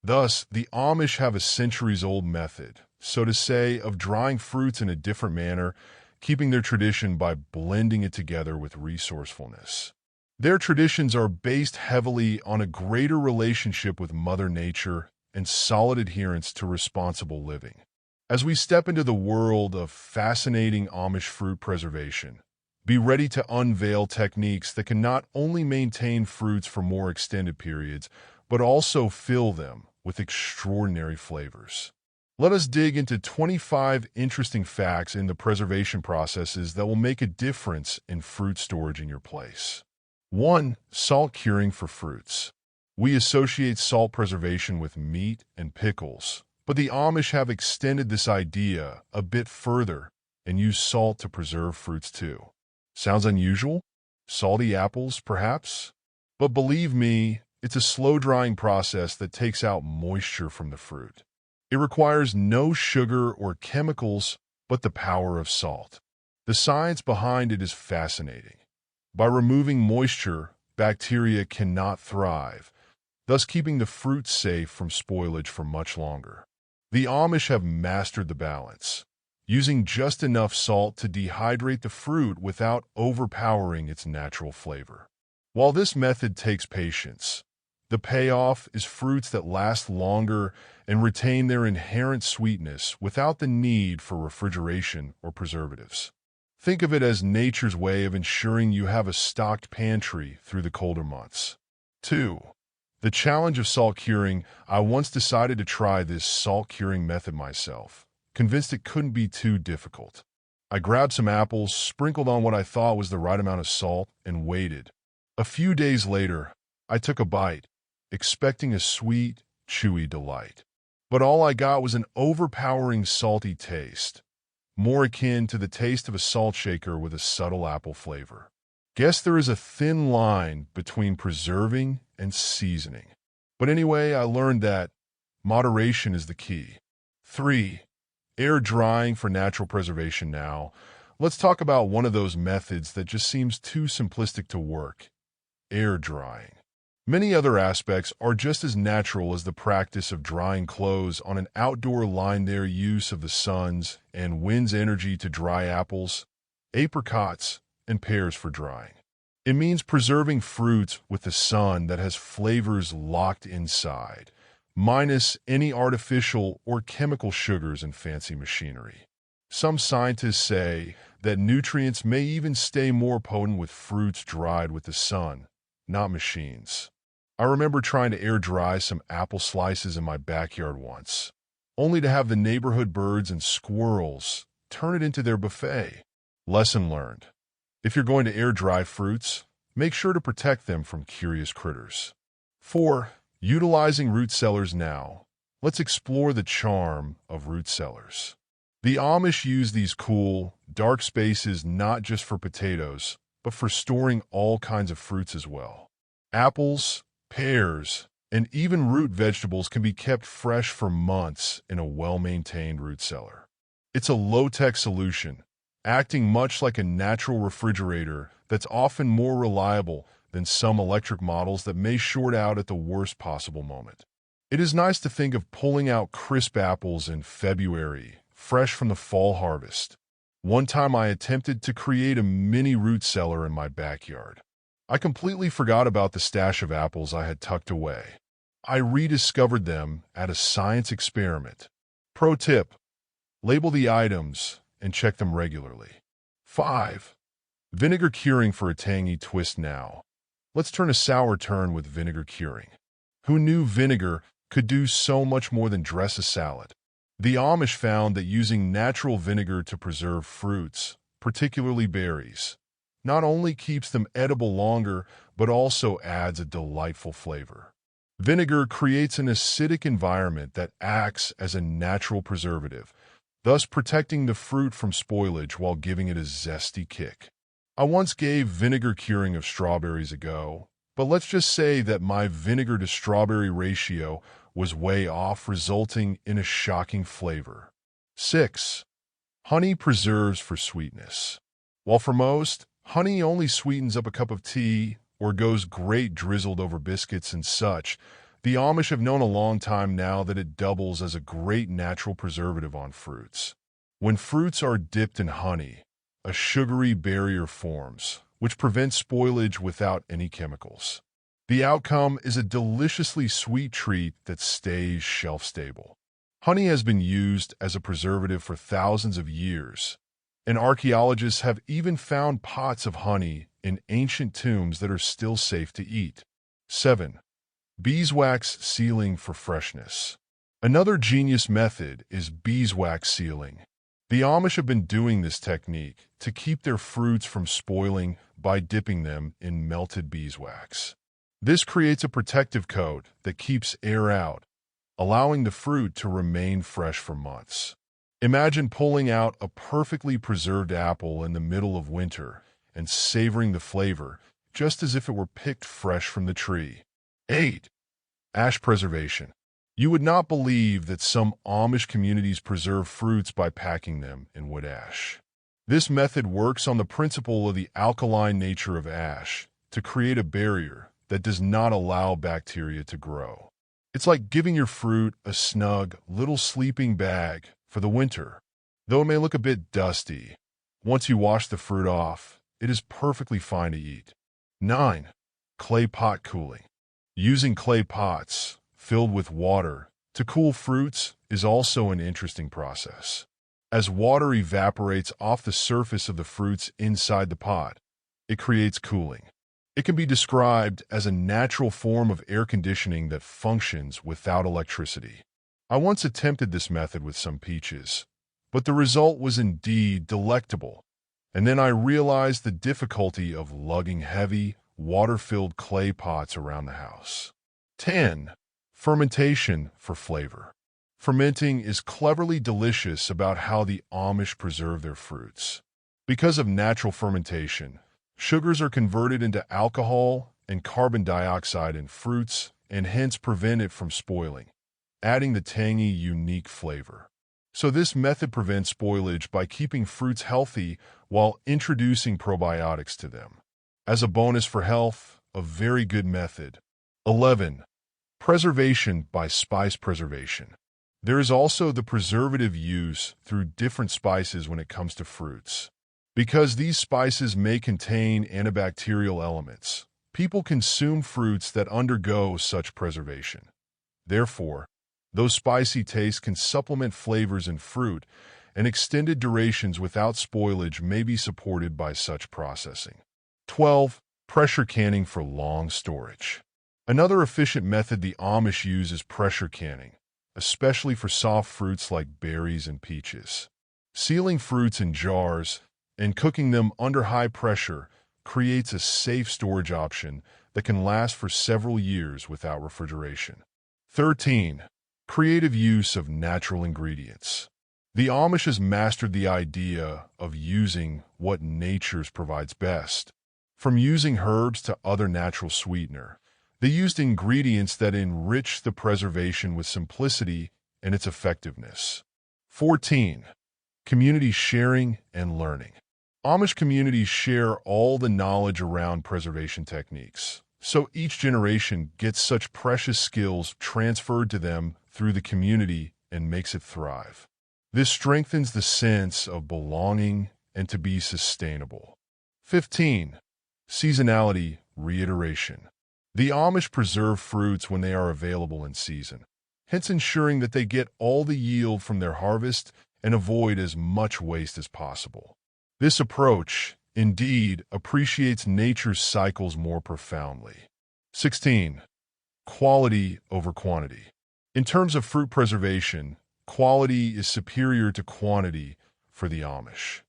Thus, the Amish have a centuries-old method, so to say, of drying fruits in a different manner, keeping their tradition by blending it together with resourcefulness. Their traditions are based heavily on a greater relationship with Mother Nature and solid adherence to responsible living. As we step into the world of fascinating Amish fruit preservation, be ready to unveil techniques that can not only maintain fruits for more extended periods, but also fill them with extraordinary flavors. Let us dig into 25 interesting facts in the preservation processes that will make a difference in fruit storage in your place. 1. Salt curing for fruits. We associate salt preservation with meat and pickles, but the Amish have extended this idea a bit further and use salt to preserve fruits too. Sounds unusual? Salty apples, perhaps? But believe me, it's a slow-drying process that takes out moisture from the fruit. It requires no sugar or chemicals, but the power of salt. The science behind it is fascinating. By removing moisture, bacteria cannot thrive, thus keeping the fruit safe from spoilage for much longer. The Amish have mastered the balance, using just enough salt to dehydrate the fruit without overpowering its natural flavor. While this method takes patience, the payoff is fruits that last longer and retain their inherent sweetness without the need for refrigeration or preservatives. Think of it as nature's way of ensuring you have a stocked pantry through the colder months. 2. The challenge of salt curing. I once decided to try this salt curing method myself, convinced it couldn't be too difficult. I grabbed some apples, sprinkled on what I thought was the right amount of salt, and waited. A few days later, I took a bite, expecting a sweet, chewy delight. But all I got was an overpowering salty taste, more akin to the taste of a salt shaker with a subtle apple flavor. Guess there is a thin line between preserving and seasoning. But anyway, I learned that moderation is the key. 3. Air drying for natural preservation now. Let's talk about one of those methods that just seems too simplistic to work: air drying. Many other aspects are just as natural as the practice of drying clothes on an outdoor line. Their use of the sun's and wind's energy to dry apples, apricots, and pears for drying. It means preserving fruits with the sun that has flavors locked inside, minus any artificial or chemical sugars and fancy machinery. Some scientists say that nutrients may even stay more potent with fruits dried with the sun, not machines. I remember trying to air dry some apple slices in my backyard once, only to have the neighborhood birds and squirrels turn it into their buffet. Lesson learned: if you're going to air dry fruits, make sure to protect them from curious critters. 4. Utilizing root cellars now. Let's explore the charm of root cellars. The Amish use these cool, dark spaces not just for potatoes, but for storing all kinds of fruits as well. Apples, pears, and even root vegetables can be kept fresh for months in a well-maintained root cellar. It's a low-tech solution, acting much like a natural refrigerator that's often more reliable than some electric models that may short out at the worst possible moment. It is nice to think of pulling out crisp apples in February, fresh from the fall harvest. One time I attempted to create a mini root cellar in my backyard. I completely forgot about the stash of apples I had tucked away. I rediscovered them at a science experiment. Pro tip: label the items and check them regularly. 5. Vinegar curing for a tangy twist now. Let's turn a sour turn with vinegar curing. Who knew vinegar could do so much more than dress a salad? The Amish found that using natural vinegar to preserve fruits, particularly berries, not only keeps them edible longer, but also adds a delightful flavor. Vinegar creates an acidic environment that acts as a natural preservative, thus protecting the fruit from spoilage while giving it a zesty kick. I once gave vinegar curing of strawberries a go, but let's just say that my vinegar to strawberry ratio was way off, resulting in a shocking flavor. 6. Honey preserves for sweetness. While for most, honey only sweetens up a cup of tea or goes great drizzled over biscuits and such, The Amish have known a long time now that it doubles as a great natural preservative on fruits. When fruits are dipped in honey, a sugary barrier forms, which prevents spoilage without any chemicals. The outcome is a deliciously sweet treat that stays shelf-stable. Honey has been used as a preservative for thousands of years, and archaeologists have even found pots of honey in ancient tombs that are still safe to eat. 7. Beeswax sealing for freshness. Another genius method is beeswax sealing. The Amish have been doing this technique to keep their fruits from spoiling by dipping them in melted beeswax. This creates a protective coat that keeps air out, allowing the fruit to remain fresh for months. Imagine pulling out a perfectly preserved apple in the middle of winter and savoring the flavor just as if it were picked fresh from the tree. 8. Ash preservation. You would not believe that some Amish communities preserve fruits by packing them in wood ash. This method works on the principle of the alkaline nature of ash to create a barrier that does not allow bacteria to grow. It's like giving your fruit a snug little sleeping bag for the winter. Though it may look a bit dusty, once you wash the fruit off, it is perfectly fine to eat. 9. Clay pot cooling. Using clay pots filled with water to cool fruits is also an interesting process. As water evaporates off the surface of the fruits inside the pot, it creates cooling. It can be described as a natural form of air conditioning that functions without electricity. I once attempted this method with some peaches, but the result was indeed delectable. And then I realized the difficulty of lugging heavy, water-filled clay pots around the house. 10. Fermentation for flavor. Fermenting is cleverly delicious about how the Amish preserve their fruits. Because of natural fermentation, sugars are converted into alcohol and carbon dioxide in fruits and hence prevent it from spoiling, adding the tangy, unique flavor. So this method prevents spoilage by keeping fruits healthy while introducing probiotics to them. As a bonus for health, a very good method. 11. Preservation by spice preservation. There is also the preservative use through different spices when it comes to fruits. Because these spices may contain antibacterial elements, people consume fruits that undergo such preservation. Therefore, those spicy tastes can supplement flavors in fruit, and extended durations without spoilage may be supported by such processing. 12. Pressure canning for long storage. Another efficient method the Amish use is pressure canning, especially for soft fruits like berries and peaches. Sealing fruits in jars and cooking them under high pressure creates a safe storage option that can last for several years without refrigeration. 13. Creative use of natural ingredients. The Amish has mastered the idea of using what nature provides best. From using herbs to other natural sweetener, they used ingredients that enrich the preservation with simplicity and its effectiveness. 14. Community sharing and learning. Amish communities share all the knowledge around preservation techniques, so each generation gets such precious skills transferred to them through the community and makes it thrive. This strengthens the sense of belonging and to be sustainable. 15. Seasonality reiteration. The Amish preserve fruits when they are available in season, hence ensuring that they get all the yield from their harvest and avoid as much waste as possible. This approach, indeed, appreciates nature's cycles more profoundly. 16. Quality over quantity. In terms of fruit preservation, quality is superior to quantity for the Amish.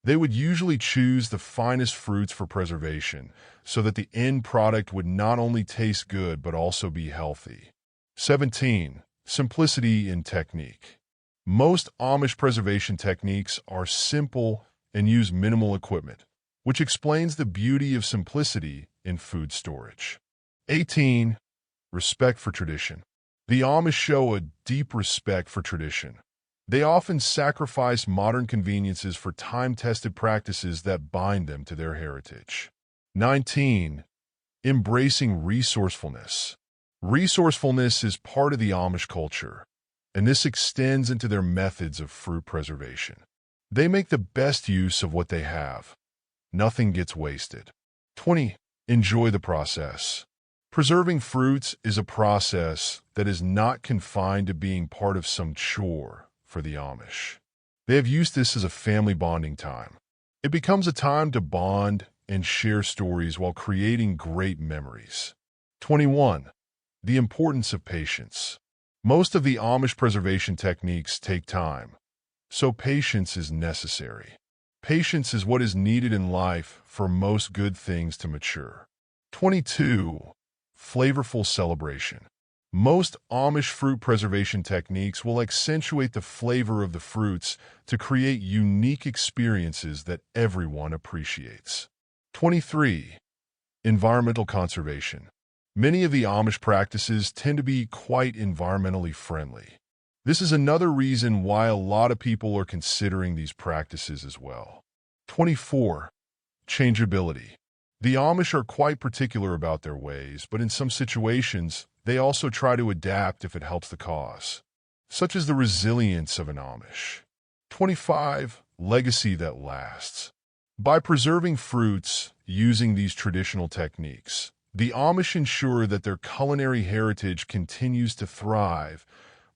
They would usually choose the finest fruits for preservation so that the end product would not only taste good but also be healthy. 17. Simplicity in technique. Most Amish preservation techniques are simple and use minimal equipment, which explains the beauty of simplicity in food storage. 18. Respect for tradition. The Amish show a deep respect for tradition. They often sacrifice modern conveniences for time-tested practices that bind them to their heritage. 19. Embracing resourcefulness. Resourcefulness is part of the Amish culture, and this extends into their methods of fruit preservation. They make the best use of what they have. Nothing gets wasted. 20. Enjoy the process. Preserving fruits is a process that is not confined to being part of some chore for the Amish. They have used this as a family bonding time. It becomes a time to bond and share stories while creating great memories. 21. The importance of patience. Most of the Amish preservation techniques take time, so patience is necessary. Patience is what is needed in life for most good things to mature. 22. Flavorful celebration. Most Amish fruit preservation techniques will accentuate the flavor of the fruits to create unique experiences that everyone appreciates. 23. Environmental conservation. Many of the Amish practices tend to be quite environmentally friendly. This is another reason why a lot of people are considering these practices as well. 24. Changeability. The Amish are quite particular about their ways, but in some situations, they also try to adapt if it helps the cause, such as the resilience of an Amish. 25. Legacy that lasts. By preserving fruits using these traditional techniques, the Amish ensure that their culinary heritage continues to thrive,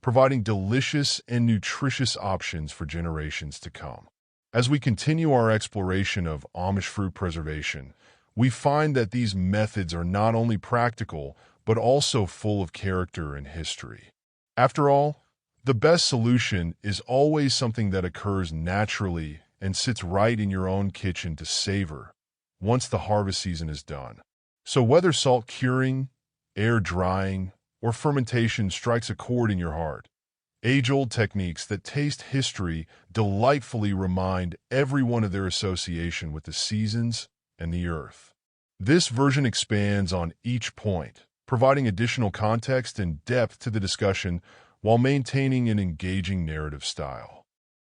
providing delicious and nutritious options for generations to come. As we continue our exploration of Amish fruit preservation, we find that these methods are not only practical, but also full of character and history. After all, the best solution is always something that occurs naturally and sits right in your own kitchen to savor once the harvest season is done. So whether salt curing, air drying, or fermentation strikes a chord in your heart, age-old techniques that taste history delightfully remind everyone of their association with the seasons and the earth. This version expands on each point, providing additional context and depth to the discussion while maintaining an engaging narrative style.